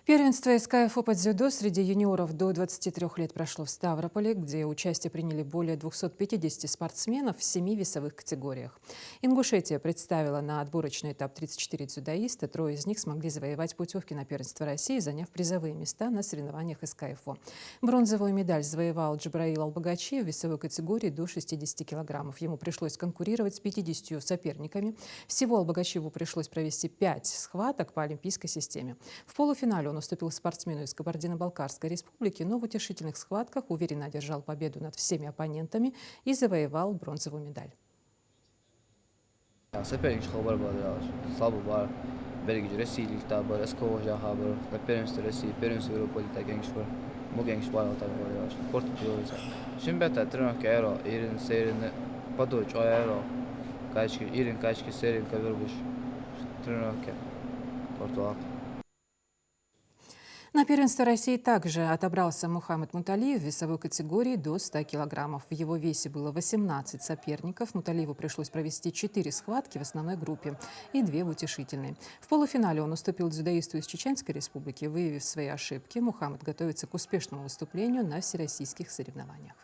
Первенство СКФУ по дзюдо среди юниоров до 23 лет прошло в Ставрополе, где участие приняли более 250 спортсменов в 7 весовых категориях. Ингушетия представила на отборочный этап 34 дзюдоиста. Трое из них смогли завоевать путевки на первенство России, заняв призовые места на соревнованиях СКФУ. Бронзовую медаль завоевал Джабраил Албагачи в весовой категории до 60 килограммов. Ему пришлось конкурировать с 50 соперниками. Всего Албагачеву пришлось провести 5 схваток по олимпийской системе. В полуфинале он уступил спортсмену из Кабардино-Балкарской республики, но в утешительных схватках уверенно одержал победу над всеми оппонентами и завоевал бронзовую медаль. На первенство России также отобрался Мухаммад Муталиев в весовой категории до 100 килограммов. В его весе было 18 соперников. Муталиеву пришлось провести 4 схватки в основной группе и 2 в утешительной. В полуфинале он уступил дзюдоисту из Чеченской республики. Выявив свои ошибки, Мухаммад готовится к успешному выступлению на всероссийских соревнованиях.